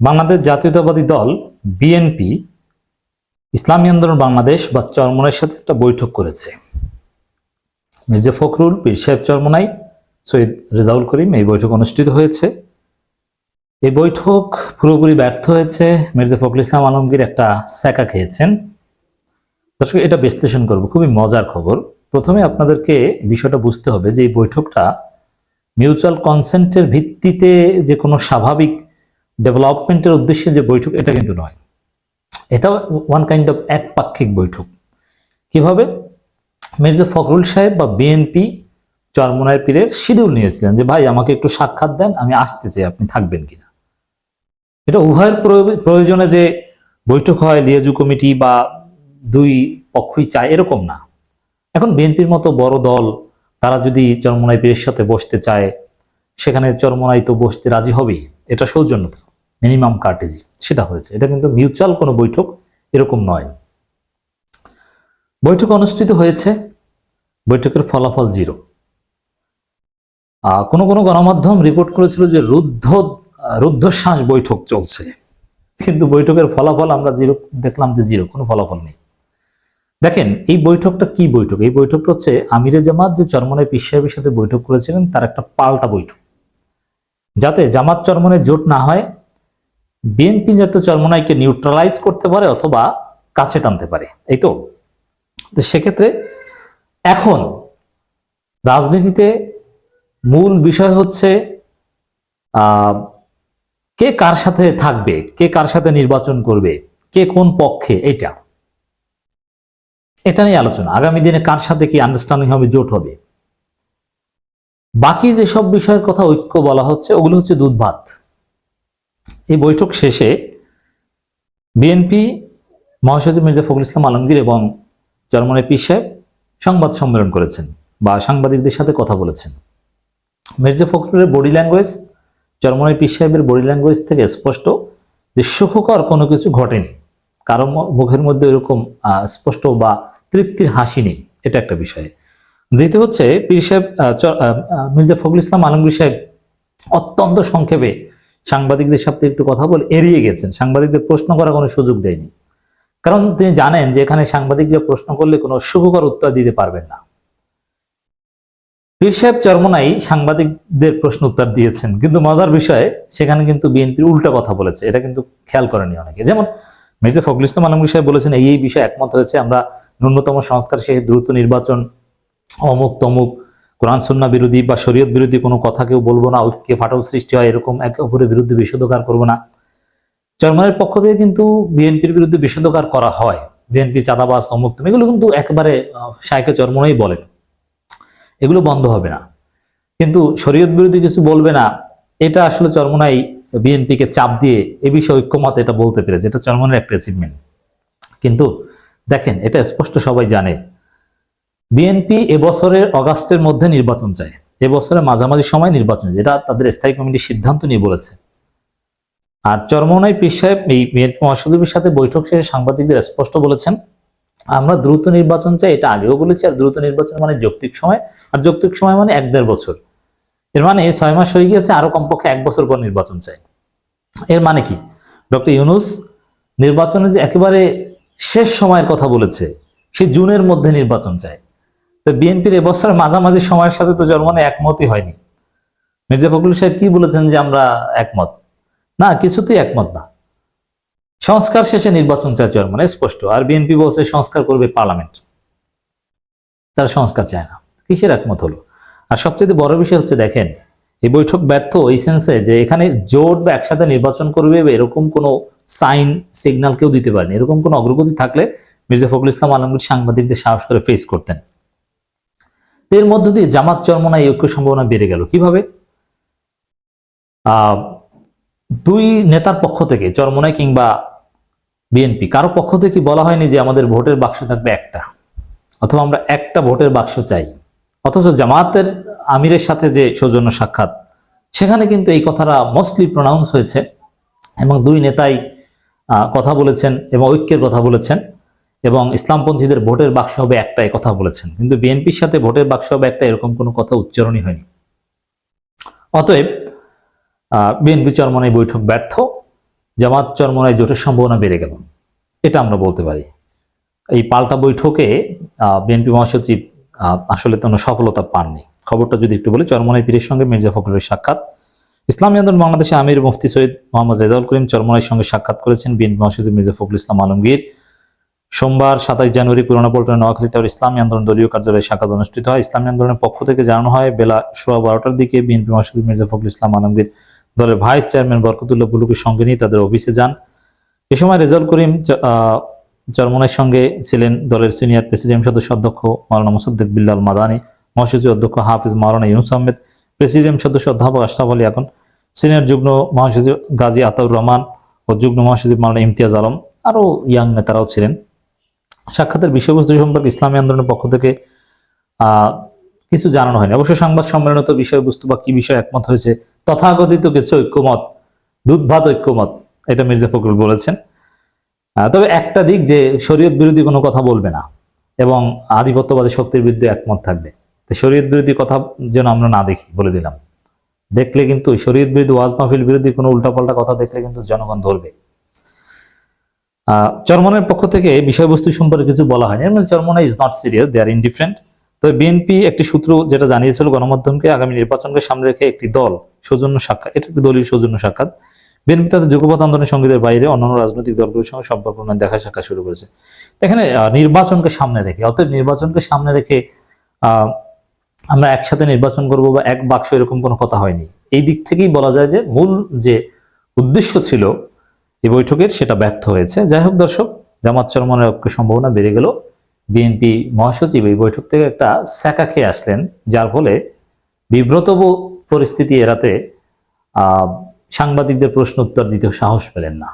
বাংলাদেশ জাতীয়তাবাদী দল বিএনপি ইসলামী আন্দোলন বাংলাদেশ বা চরমোনাইয়ের সাথে একটা বৈঠক করেছে। মির্জা ফখরুল, পীর সাহেব চরমোনাই, সৈয়দ রেজাউল করিম এই বৈঠক অনুষ্ঠিত হয়েছে। এই বৈঠক পুরোপুরি ব্যর্থ হয়েছে। মির্জা ফখরুল ইসলাম আলমগীর একটা স্যাকা খেয়েছেন। দর্শক, এটা বিশ্লেষণ করব, খুবই মজার খবর। প্রথমে আপনাদেরকে বিষয়টা বুঝতে হবে যে এই বৈঠকটা মিউচুয়াল কনসেন্টের ভিত্তিতে যে কোনো স্বাভাবিক ডেভেলপমেন্টের উদ্দেশ্যে যে বৈঠক, এটা কিন্তু নয়। এটা ওয়ান কাইন্ড অফ একপাক্ষিক বৈঠক। কিভাবে? মির্জা ফখরুল সাহেব বা বিএনপি চরমোনাই পীরের শিডিউল নিয়েছিলেন যে ভাই আমাকে একটু সাক্ষাৎ দেন, আমি আসতে চাই, আপনি থাকবেন কিনা। এটা উভয়ের প্রয়োজনে যে বৈঠক হয়, লিয়াজু কমিটি বা দুই পক্ষই চায় এরকম না। এখন বিএনপির মতো বড় দল, তারা যদি চরমোনাই পীরের সাথে বসতে চায়, সেখানে চরমোনাই তো বসতে রাজি হবেই। এটা সৌজন্যতা, মিনিমাম কার্টেজি, সেটা হয়েছে। এটা কিন্তু মিউচুয়াল কোনো বৈঠক এরকম নয়। বৈঠক অনুষ্ঠিত হয়েছে, বৈঠকের ফলাফল জিরো। কোনো কোনো গণমাধ্যম রিপোর্ট করেছিল যে রুদ্ধশ্বাস বৈঠক চলছে, কিন্তু বৈঠকের ফলাফল আমরা জিরো দেখলাম, যে জিরো, কোনো ফলাফল নেই। দেখেন এই বৈঠকটা কি বৈঠক? এই বৈঠকটা হচ্ছে আমিরে জামাত যে চরমোনাই পীর সাহেবের সাথে বৈঠক করেছিলেন তার একটা পাল্টা বৈঠক, যাতে জামাত চরমোনাই জোট না হয়, বিএনপি যাতে চরমোনাইকে নিউট্রালাইজ করতে পারে অথবা কাছে টানতে পারে। এই তো সেক্ষেত্রে এখন রাজনীতিতে মূল বিষয় হচ্ছে কে কার সাথে থাকবে, কে কার সাথে নির্বাচন করবে, কে কোন পক্ষে, এটা নিয়ে আলোচনা। আগামী দিনে কার সাথে কি আন্ডারস্ট্যান্ডিং হবে, জোট হবে। বাকি যেসব বিষয়ের কথা ঐক্য বলা হচ্ছে, ওগুলো হচ্ছে দুধ ভাত। এই বৈঠক শেষে বিএনপি মহাসচিব মির্জা ফখরুল ইসলাম আলমগীর এবং চরমোনাই পীর সাহেব সংবাদ সম্মেলন করেছেন বা সাংবাদিকদের সাথে কথা বলেছেন। মির্জা ফখরুলের বডি ল্যাঙ্গুয়েজ, চরমোনাই পীর সাহেবের বডি ল্যাঙ্গুয়েজ থেকে স্পষ্ট যে সুখকর কোনো কিছু ঘটেনি। কারো মুখের মধ্যে এরকম স্পষ্ট বা তৃপ্তির হাসি নেই, এটা একটা বিষয়। দ্বিতীয় হচ্ছে পীর সাহেব মির্জা ফখরুল ইসলাম আলমগীর সাহেব অত্যন্ত সংক্ষেপে সাংবাদিকদের সাথে একটু কথা বলে এড়িয়ে গেছেন, সাংবাদিকদের প্রশ্ন করার কোনো সুযোগ দেয়নি। কারণ তিনি জানেন যে এখানে সাংবাদিকরা প্রশ্ন করলে কোনো সুখকর উত্তর দিতে পারবেন না। পীর সাহেব চরমোনাই সাংবাদিকদের প্রশ্ন উত্তর দিয়েছেন, কিন্তু মজার বিষয় সেখানে কিন্তু বিএনপির উল্টা কথা বলেছে। এটা কিন্তু খেয়াল করেনি অনেকে। যেমন মির্জা ফখরুল ইসলাম আলমগীর সাহেব বলেছেন এই বিষয়ে একমত হয়েছে, আমরা ন্যূনতম সংস্কার শেষে দ্রুত নির্বাচন, অমুক তমুক, কোরআন সুন্নাহ বিরোধী বা শরীয়ত বিরোধী কোনো কথা কেউ বলবো না, ঐক্যে ফাটল সৃষ্টি হয় এরকম একে অপরের বিরুদ্ধে বিষোদগার করবো না। চরমোনাইয়ের পক্ষ থেকে কিন্তু বিএনপির বিরুদ্ধে বিষোদগার করা হয়, বিএনপি চাঁদাবাজ, অমুক তমুক, এগুলো কিন্তু একেবারে শায়েখে চরমোনাই বলেন, এগুলো বন্ধ হবে না। কিন্তু শরীয়ত বিরোধী কিছু বলবে না, এটা আসলে চরমোনাই বিএনপিকে চাপ দিয়ে এ বিষয়ে ঐক্যমত এটা বলতে পেরেছে, এটা চরমোনাইয়ের একটা অ্যাচিভমেন্ট। কিন্তু দেখেন, এটা স্পষ্ট সবাই জানে, বিএনপি এবছরের অগাস্টের মধ্যে নির্বাচন চায়, এবছরের মাঝামাঝি সময় নির্বাচন, যেটা তাদের স্থায়ী কমিটির সিদ্ধান্ত নিয়ে বলেছে। আর চরমোনাই পীর সাহেব এই বিএনপি মহাসচিবের সাথে বৈঠক শেষে সাংবাদিকদের স্পষ্ট বলেছেন আমরা দ্রুত নির্বাচন চাই, এটা আগেও বলেছি। আর দ্রুত নির্বাচন মানে যৌক্তিক সময়, আর যৌক্তিক সময় মানে 1-1.5 বছর। এর মানে 6 মাস হয়ে গিয়েছে, আরো কমপক্ষে 1 বছর পর নির্বাচন চাই। এর মানে কি? ডক্টর ইউনূস নির্বাচনের যে একেবারে শেষ সময়ের কথা বলেছে, সে জুনের মধ্যে নির্বাচন চায়। তো বিএনপির এবছরের মাঝামাঝি সময়ের সাথে তো চরমোনাই একমতই হয়নি। মির্জা ফখরুল সাহেব কি বলেছেন যে আমরা একমত না, কিছুতেই একমত না। সংস্কার শেষে নির্বাচন চায় চরমোনাই, স্পষ্ট। আর বিএনপি বলছে সংস্কার করবে পার্লামেন্ট, তারা সংস্কার চায় না। কিসের একমত হলো? আর সবচেয়ে বড় বিষয় হচ্ছে, দেখেন এই বৈঠক ব্যর্থ এই সেন্সে যে এখানে জোট বা একসাথে নির্বাচন করবে এরকম কোনো সাইন সিগন্যাল কেউ দিতে পারেনি। এরকম কোনো অগ্রগতি থাকলে মির্জা ফখরুল ইসলাম আলমগীর সাংবাদিকদের সাহস করে ফেস করতেন। এর মধ্য দিয়ে জামাত চরমোনাই ঐক্য সম্ভাবনা বেড়ে গেল। কিভাবে? দুই নেতার পক্ষ থেকে, চরমোনাই কিংবা বিএনপি কারো পক্ষ থেকে বলা হয়নি যে আমাদের ভোটের বাক্স থাকবে একটা, অথবা আমরা একটা ভোটের বাক্স চাই। অথচ জামাতের আমিরের সাথে যে সৌজন্য সাক্ষাৎ, সেখানে কিন্তু এই কথাটা মোস্টলি প্রনাউন্স হয়েছে এবং দুই নেতাই কথা বলেছেন এবং ঐক্যের কথা বলেছেন এবং ইসলামপন্থীদের ভোটের বাক্স হবে একটা, এই কথা বলেছেন। কিন্তু বিএনপির সাথে ভোটের বাক্স হবে একটা, এরকম কোনো কথা উচ্চারণই হয়নি। অতএব বিএনপি চরমোনাই বৈঠক ব্যর্থ জামাত চরমোনাই জোটের সম্ভাবনা বেড়ে গেল, এটা আমরা বলতে পারি। এই পাল্টা বৈঠকে বিএনপি মহাসচিব আসলে কোনো সফলতা পাননি। খবরটা যদি একটু বলি, চরমোনাই পীরের সঙ্গে মির্জা ফখরুলের সাক্ষাৎ। ইসলামী আন্দোলন বাংলাদেশে আমির মুফতি সৈয়দ মোহাম্মদ রেজাউল করিম চরমোনাইর সঙ্গে সাক্ষাৎ করেছেন বিএনপি মহাসচিব মির্জা ফখরুল ইসলাম আলমগীর। সোমবার 27 জানুয়ারি পুরানা পল্টনের নোয়াখালী টাওয়ার ইসলামী আন্দোলন দলীয় কার্যালয়ে সাক্ষাৎ অনুষ্ঠিত হয়। ইসলামী আন্দোলনের পক্ষ থেকে জানানো হয়, বেলা 12:15টার দিকে বিএনপি মহাসচিব মির্জা ফখরুল ইসলাম আলমগীর দলের ভাইস চেয়ারম্যান বরকতুল্লাহ বুলুকে সঙ্গে নিয়ে তাদের অফিসে যান। এ সময় রেজাউল করিম চরমোনাইর সঙ্গে ছিলেন দলের সিনিয়র প্রেসিডিয়াম সদস্য অধ্যক্ষ মাওলানা মুসাদ্দেক বিল্লাল মাদানী, মহাসচিব অধ্যক্ষ হাফিজ মাওলানা ইউনুস আহমেদ, প্রেসিডিয়াম সদস্য অধ্যাপক আশরাফ আলী আকন, সিনিয়র যুগ্ম মহাসচিব গাজী আতাউর রহমান ও যুগ্ম মহাসচিব মাওলানা ইমতিয়াজ আলম, আরও ইয়াং নেতারাও ছিলেন। সাক্ষাতের বিষয়বস্তু সম্পর্কে ইসলামী আন্দোলনের পক্ষ থেকে কিছু জানানো হয়নি। অবশ্য সংবাদ সম্মেলনে তো বিষয়বস্তু বা কি বিষয় একমত হয়েছে, তথাকথিত কিছু ঐক্যমত, দুধভাত ঐক্যমত, এটা মির্জা ফখরুল বলেছেন। তবে একটা দিক যে শরীয়ত বিরোধী কোনো কথা বলবে না এবং আধিপত্যবাদী শক্তির বিরুদ্ধে একমত থাকবে। তো শরীয়ত বিরোধী কথা যেন আমরা না দেখি, বলে দিলাম। দেখলে কিন্তু শরীয়ত বিরোধী, ওয়াজ মাহফিল বিরোধী কোনো উল্টাপাল্টা কথা দেখলে কিন্তু জনগণ ধরবে। চরমোনাইয়ের পক্ষ থেকে বিষয়বস্তু সম্পর্কে কিছু বলা হয়নি। মানে Charmonai is not serious, they are indifferent. তবে বিএনপি একটি সূত্র যেটা জানিয়েছিল গণমাধ্যমকে, আগামী নির্বাচনকে সামনে রেখে একটি দল সৌজন্য সাক্ষাৎ, এটা একটি দলীয় সৌজন্য সাক্ষাৎ। বিএনপি তাদের যুগপৎ আন্দোলনের সঙ্গীদের বাইরে অন্যান্য রাজনৈতিক দলগুলোর সঙ্গে সম্পর্ক দেখা সাক্ষাৎ শুরু করেছে। এখানে নির্বাচনকে সামনে রেখে, অতএব নির্বাচনকে সামনে রেখে আমরা একসাথে নির্বাচন করব বা এক বাক্স, এরকম কোনো কথা হয়নি। এই দিক থেকেই বলা যায় যে মূল যে উদ্দেশ্য ছিল এই বৈঠকের, সেটা ব্যর্থ হয়েছে। যাই হোক দর্শক, জামাত চরমোনাইয়ের ঐক্য সম্ভাবনা বেড়ে গেল। বিএনপি মহাসচিব এই বৈঠক থেকে একটা স্যাকা খেয়ে আসলেন, যার ফলে বিব্রত পরিস্থিতি এড়াতে সাংবাদিকদের প্রশ্ন উত্তর দিতে সাহস পেলেন না।